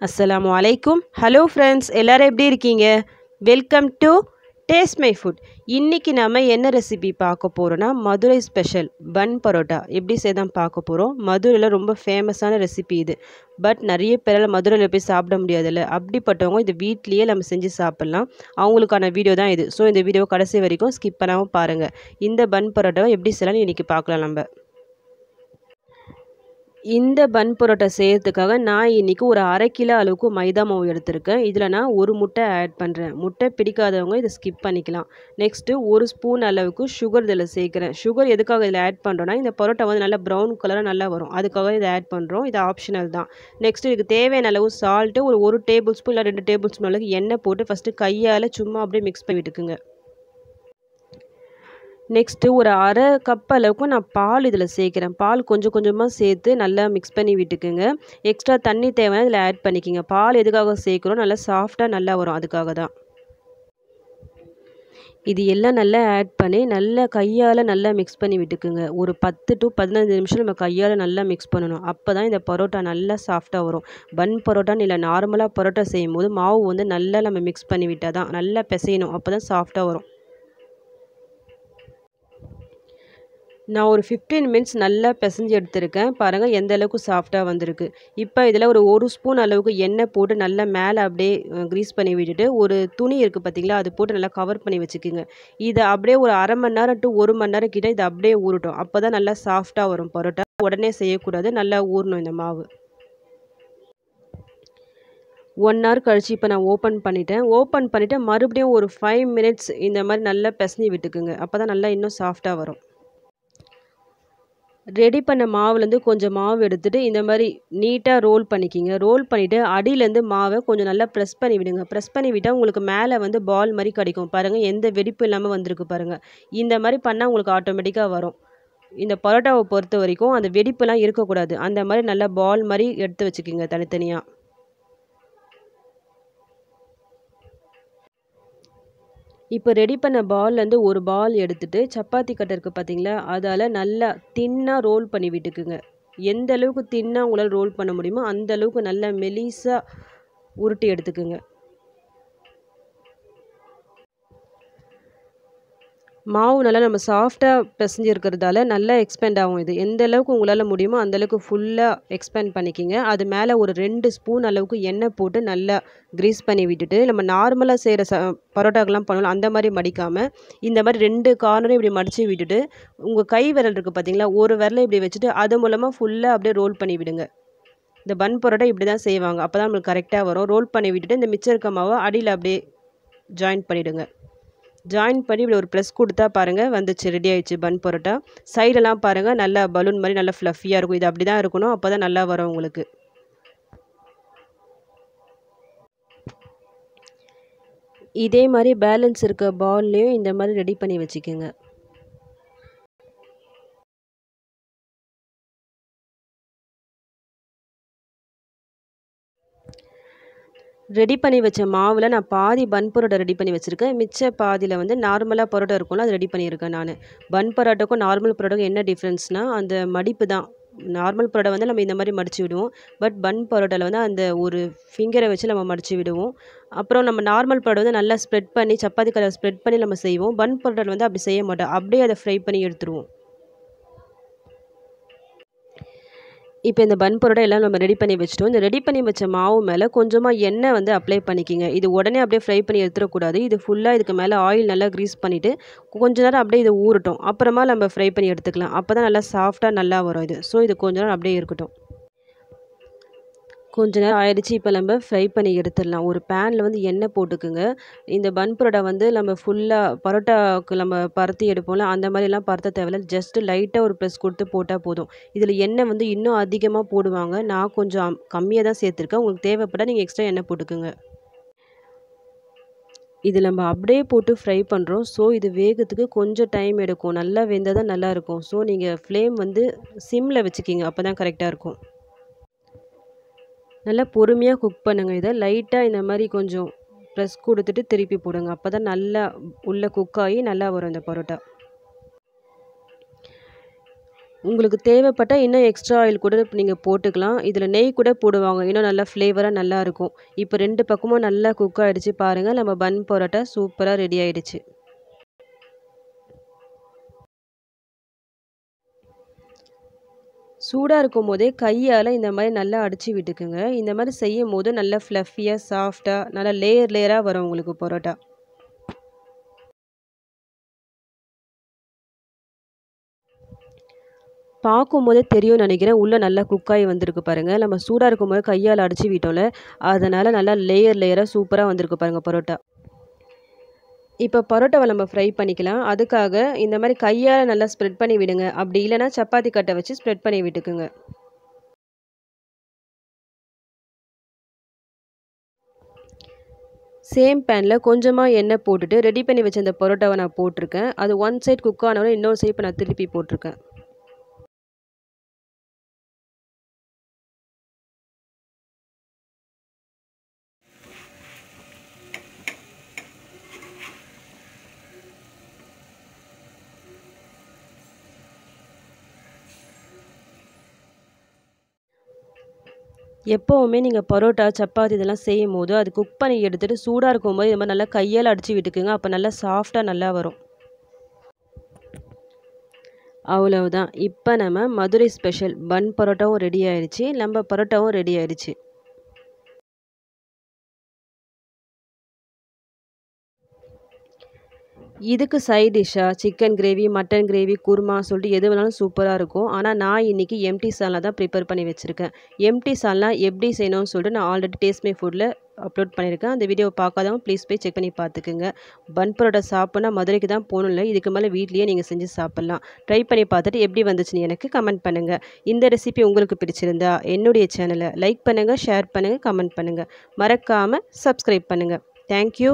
அஸ்ஸலாமு அலைக்கும். Hello friends, எல்லாரும் எப்படி இருக்கீங்க? Welcome to taste my foot. இன்றைக்கி நம்ம என்ன ரெசிபி பார்க்க போகிறோன்னா, மதுரை ஸ்பெஷல் பன் பரோட்டா எப்படி செய்தான் பார்க்க போகிறோம். மதுரையில் ரொம்ப ஃபேமஸான ரெசிபி இது. பட் நிறைய பேரால் மதுரையில் போய் சாப்பிட முடியாதுல்ல. அப்படிப்பட்டவங்க இது வீட்லேயே நம்ம செஞ்சு சாப்பிட்லாம். அவங்களுக்கான வீடியோ தான் இது. ஸோ இந்த வீடியோ கடைசி வரைக்கும் ஸ்கிப் பண்ணாமல் பாருங்கள். இந்த பன் பரோட்டாவை எப்படி செய்யலாம்னு இன்றைக்கி பார்க்கலாம் நம்ம. இந்த பன் பரோட்டா செய்கிறதுக்காக நான் இன்றைக்கி ஒரு 1/2 கிலோ அளவுக்கு மைதா மாவு எடுத்திருக்கேன். இதில் நான் ஒரு முட்டை ஆட் பண்ணுறேன். முட்டை பிடிக்காதவங்க இதை ஸ்கிப் பண்ணிக்கலாம். நெக்ஸ்ட்டு 1 ஸ்பூன் அளவுக்கு சுகர் இதில் சேர்க்குறேன். சுகர் எதுக்காக இதில் ஆட் பண்ணுறோன்னா, இந்த பரோட்டா வந்து நல்லா ப்ரௌன் கலராக நல்லா வரும். அதுக்காக இதை ஆட் பண்ணுறோம். இது ஆப்ஷனல் தான். நெக்ஸ்ட்டு இதுக்கு தேவையான அளவு சால்ட்டு ஒரு டேபிள் ஸ்பூன் இல்லை 2 டேபிள் ஸ்பூன் அளவுக்கு எண்ணெய் போட்டு ஃபஸ்ட்டு கையால் சும்மா அப்படியே மிக்ஸ் பண்ணி விட்டுக்குங்க. நெக்ஸ்ட்டு ஒரு 1/2 கப் அளவுக்கு நான் பால் இதில் சேர்க்குறேன். பால் கொஞ்சம் கொஞ்சமாக சேர்த்து நல்லா மிக்ஸ் பண்ணி விட்டுக்குங்க. எக்ஸ்ட்ரா தண்ணி தேவைன்னா இதில் ஆட் பண்ணிக்கோங்க. பால் எதுக்காக சேர்க்குறோம், நல்லா சாஃப்டாக நல்லா வரும், அதுக்காக தான். இது எல்லாம் நல்லா ஆட் பண்ணி நல்லா கையால் நல்லா மிக்ஸ் பண்ணி விட்டுக்குங்க. ஒரு 10 to 15 நிமிஷம் நம்ம கையால் நல்லா மிக்ஸ் பண்ணணும். அப்போ தான் இந்த பரோட்டா நல்லா சாஃப்டாக வரும். பன் பரோட்டான்னு இல்லை, நார்மலாக பரோட்டா செய்யும்போது மாவு வந்து நல்லா நம்ம மிக்ஸ் பண்ணி விட்டால் தான் நல்லா பிசையணும். அப்போ தான் சாஃப்டாக வரும். நான் ஒரு 15 மினிட்ஸ் நல்லா பிசைஞ்சு எடுத்திருக்கேன். பாருங்கள் எந்த அளவுக்கு சாஃப்டாக வந்திருக்கு. இப்போ இதில் ஒரு ஸ்பூன் அளவுக்கு எண்ணெய் போட்டு நல்லா மேலே அப்படியே க்ரீஸ் பண்ணி விட்டுட்டு, ஒரு துணி இருக்குது பார்த்தீங்களா, அது போட்டு நல்லா கவர் பண்ணி வச்சுக்கோங்க. இதை அப்படியே ஒரு 1/2 மணி நேரம் to 1 மணி நேரம் கிட்ட இதை அப்படியே ஊறட்டும். அப்போ தான் நல்லா சாஃப்டாக வரும் பரோட்டா. உடனே செய்யக்கூடாது, நல்லா ஊறணும் இந்த மாவு. 1 ஹவர் கழிச்சு இப்போ நான் ஓப்பன் பண்ணிவிட்டு மறுபடியும் ஒரு 5 மினிட்ஸ் இந்த மாதிரி நல்லா பிசைஞ்சு விட்டுக்குங்க. அப்போ தான் நல்லா இன்னும் சாஃப்டாக வரும். ரெடி பண்ண மாவுலேருந்து கொஞ்சம் மாவு எடுத்துகிட்டு இந்த மாதிரி நீட்டாக ரோல் பண்ணிக்கிங்க. ரோல் பண்ணிவிட்டு அடியிலேருந்து மாவை கொஞ்சம் நல்லா ப்ரெஸ் பண்ணி விடுங்க. ப்ரெஸ் பண்ணி விட்டால் உங்களுக்கு மேலே வந்து பால் மாதிரி கிடைக்கும். பாருங்கள் எந்த வெடிப்பு இல்லாமல் வந்திருக்கு பாருங்கள். இந்த மாதிரி பண்ணால் உங்களுக்கு ஆட்டோமேட்டிக்காக வரும். இந்த பரோட்டாவை பொறுத்த வரைக்கும் அந்த வெடிப்புலாம் இருக்கக்கூடாது. அந்த மாதிரி நல்லா பால் மாதிரி எடுத்து வச்சுக்கிங்க தனித்தனியாக. இப்போ ரெடி பண்ண பால்லேருந்து ஒரு பால் எடுத்துகிட்டு சப்பாத்தி கட்டை இருக்குது பார்த்தீங்களா, அதால் நல்லா தின்னாக ரோல் பண்ணி விட்டுக்குங்க. எந்த அளவுக்கு தின்னாக உங்களால் ரோல் பண்ண முடியுமோ அந்த அளவுக்கு நல்லா மெலிசாக உருட்டி எடுத்துக்குங்க. மாவு நல்லா நம்ம சாஃப்டாக பிசைஞ்சு இருக்கிறதால நல்லா எக்ஸ்பேண்ட் ஆகும். இது எந்த அளவுக்கு உங்களால் முடியுமோ அந்தளவுக்கு ஃபுல்லாக எக்ஸ்பேண்ட் பண்ணிக்கிங்க. அது மேலே ஒரு 2 ஸ்பூன் அளவுக்கு எண்ணெய் போட்டு நல்லா க்ரீஸ் பண்ணி விட்டுட்டு, நம்ம நார்மலாக செய்கிற பரோட்டாக்கெலாம் பண்ணலாம் அந்த மாதிரி மடிக்காமல் இந்த மாதிரி 2 கார்னரும் இப்படி மடித்து விட்டுட்டு, உங்கள் கை விரல் இருக்குது பார்த்தீங்களா, ஒரு விரலை இப்படி வச்சுட்டு அது மூலமாக ஃபுல்லாக அப்படியே ரோல் பண்ணி விடுங்க. இந்த பன் பரோட்டா இப்படி தான் செய்வாங்க. அப்போ தான் நம்மளுக்கு கரெக்டாக வரும். ரோல் பண்ணி விட்டுட்டு இந்த மிச்சம் இருக்க மாவை அடியில் அப்படியே ஜாயின் பண்ணிவிடுங்க. ஜாயின் பண்ணி இப்படி ஒரு ப்ரெஸ் கொடுத்தா பாருங்கள் வந்துச்சு, ரெடி ஆயிடுச்சு பன் பரோட்டா. சைடெல்லாம் பாருங்கள் நல்லா பலூன் மாதிரி நல்லா ஃப்ளஃபியாக இருக்கும். இது அப்படி தான் இருக்கணும். அப்போ தான் நல்லா வரும் உங்களுக்கு. இதே மாதிரி பேலன்ஸ் இருக்க பால்லையும் இந்த மாதிரி ரெடி பண்ணி வச்சுக்கோங்க. ரெடி பண்ணி வச்ச மாவில் நான் பாதி பன் பரோட்டா ரெடி பண்ணி வச்சுருக்கேன். மிச்ச பாதியில் வந்து நார்மலாக பரோட்டா இருக்கும்ல, அது ரெடி பண்ணியிருக்கேன் நான். பன் பரோட்டாக்கும் நார்மல் பரோட்டாக்கும் என்ன டிஃப்ரென்ஸ்னால், அந்த மடிப்பு தான். நார்மல் பரோட்டா வந்து நம்ம இந்த மாதிரி மடித்து விடுவோம். பட் பன் பரோட்டாவில் வந்து அந்த ஒரு ஃபிங்கரை வச்சு நம்ம மடித்து விடுவோம். அப்புறம் நம்ம நார்மல் பரோட்டா வந்து நல்லா ஸ்ப்ரெட் பண்ணி சப்பாத்தி கலர் ஸ்ப்ரெட் பண்ணி நம்ம செய்வோம். பன் பரோட்டாவில் வந்து அப்படி செய்ய மாட்டோம். அப்படியே அதை ஃப்ரை பண்ணி எடுத்துருவோம். இப்போ இந்த பன் பரோட்டா எல்லாம் நம்ம ரெடி பண்ணி வச்சுட்டோம். இந்த ரெடி பண்ணி வச்ச மாவு மேலே கொஞ்சமாக எண்ணெய் வந்து அப்ளை பண்ணிக்கிங்க. இது உடனே அப்படியே ஃப்ரை பண்ணி எடுத்துடக்கூடாது. இது ஃபுல்லாக இதுக்கு மேலே ஆயில் நல்லா க்ரீஸ் பண்ணிவிட்டு கொஞ்ச நேரம் அப்படியே இது ஊறட்டும். அப்புறமா நம்ம ஃப்ரை பண்ணி எடுத்துக்கலாம். அப்போ தான் நல்லா சாஃப்டாக நல்லா வரும் இது. ஸோ இது கொஞ்ச நேரம் அப்படியே இருக்கட்டும். கொஞ்ச நேரம் ஆயிடுச்சு. இப்போ நம்ம ஃப்ரை பண்ணி எடுத்துடலாம். ஒரு பேனில் வந்து எண்ணெய் போட்டுக்குங்க. இந்த பன் பரோட்டா வந்து நம்ம ஃபுல்லாக பரோட்டாவுக்கு நம்ம பரத்தி எடுப்போம்ல, அந்த மாதிரிலாம் பரத்த தேவையில்ல. ஜஸ்ட்டு லைட்டாக ஒரு ப்ரெஸ் கொடுத்து போட்டால் போதும். இதில் எண்ணெய் வந்து இன்னும் அதிகமாக போடுவாங்க. நான் கொஞ்சம் கம்மியாக தான் சேர்த்துருக்கேன். உங்களுக்கு தேவைப்பட்டால் நீங்கள் எக்ஸ்ட்ரா எண்ணெய் போட்டுக்குங்க. இது நம்ம அப்படியே போட்டு ஃப்ரை பண்ணுறோம். ஸோ இது வேகத்துக்கு கொஞ்சம் டைம் எடுக்கும். நல்லா வெந்தால் தான் நல்லாயிருக்கும். ஸோ நீங்கள் ஃப்ளேம் வந்து சிம்மில் வச்சுக்கிங்க. அப்போ தான் கரெக்டாக இருக்கும். நல்லா பொறுமையாக குக் பண்ணுங்கள். இதை லைட்டாக இந்த மாதிரி கொஞ்சம் ப்ரெஸ் கொடுத்துட்டு திருப்பி போடுங்க. அப்போ தான் நல்லா உள்ளே குக் ஆகி நல்லா வரும் இந்த பரோட்டா. உங்களுக்கு தேவைப்பட்டால் இன்னும் எக்ஸ்ட்ரா ஆயில் கூட நீங்கள் போட்டுக்கலாம். இதில் நெய் கூட போடுவாங்க. இன்னும் நல்லா ஃப்ளேவராக நல்லாயிருக்கும். இப்போ 2 பக்கமும் நல்லா குக் ஆகிடுச்சு பாருங்கள். நம்ம பன் பரோட்டா சூப்பராக ரெடி ஆகிடுச்சு. சூடாக இருக்கும் போதே கையால் இந்த மாதிரி நல்லா அடித்து விட்டுக்குங்க. இந்த மாதிரி செய்யும் போது நல்லா ஃப்ளஃபியாக சாஃப்டாக நல்லா லேயராக வரும் உங்களுக்கு பரோட்டா. பார்க்கும்போதே தெரியும்னு நினைக்கிறேன். உள்ளே நல்லா குக்காகி வந்திருக்கு பாருங்கள். நம்ம சூடாக இருக்கும்போது கையால் அடித்து விட்டோம்ல, அதனால் நல்லா லேயராக சூப்பராக வந்திருக்கு பாருங்கள் பரோட்டா. இப்போ பரோட்டாவை நம்ம ஃப்ரை பண்ணிக்கலாம். அதுக்காக இந்த மாதிரி கையால் நல்லா ஸ்ப்ரெட் பண்ணி விடுங்க. அப்படி இல்லைன்னா சப்பாத்தி கட்டை வச்சு ஸ்ப்ரெட் பண்ணி விட்டுக்குங்க. சேம் பேனில் கொஞ்சமாக எண்ணெய் போட்டுட்டு ரெடி பண்ணி வச்ச அந்த பரோட்டாவை நான் போட்டிருக்கேன். அது ஒன் சைட் குக் ஆனவொடனே இன்னொரு சைட் இப்போ நான் திருப்பி போட்டிருக்கேன். எப்போவுமே நீங்கள் பரோட்டா, சப்பாத்தி இதெல்லாம் செய்யும்போது அது குக் பண்ணி எடுத்துகிட்டு சூடாக இருக்கும்போது இது மாதிரி நல்லா கையால் அடித்து விட்டுக்குங்க. அப்போ நல்லா சாஃப்டாக நல்லா வரும். அவ்வளவுதான். இப்போ நம்ம மதுரை ஸ்பெஷல் பன் பரோட்டாவும் ரெடி ஆயிடுச்சு. நம்ம பரோட்டாவும் ரெடி ஆயிடுச்சு. இதுக்கு சைட் டிஷ்ஷாக chicken gravy, mutton gravy, kurma சொல்லிட்டு எது வேணாலும் சூப்பராக இருக்கும். ஆனால் நான் இன்றைக்கி எம்டி சால்னா தான் ப்ரிப்பேர் பண்ணி வச்சுருக்கேன். எம்டி சால்னா எப்படி செய்யணும்னு சொல்லிட்டு நான் ஆல்ரெடி டேஸ்ட் மை ஃபுட்டில் அப்லோட் பண்ணியிருக்கேன். அந்த வீடியோவை பார்க்காதவங்க ப்ளீஸ் போய் செக் பண்ணி பார்த்துக்குங்க. பன் பரோட்டா சாப்பிட்னா மதுரைக்கு தான் போகணும் இல்லை, இதுக்கு மேலே வீட்லேயே நீங்கள் செஞ்சு சாப்பிட்லாம். ட்ரை பண்ணி பார்த்துட்டு எப்படி வந்துச்சுன்னு எனக்கு கமெண்ட் பண்ணுங்கள். இந்த ரெசிபி உங்களுக்கு பிடிச்சிருந்தா என்னுடைய சேனலை லைக் பண்ணுங்கள், ஷேர் பண்ணுங்கள், கமெண்ட் பண்ணுங்கள். மறக்காமல் சப்ஸ்கிரைப் பண்ணுங்கள். தேங்க்யூ.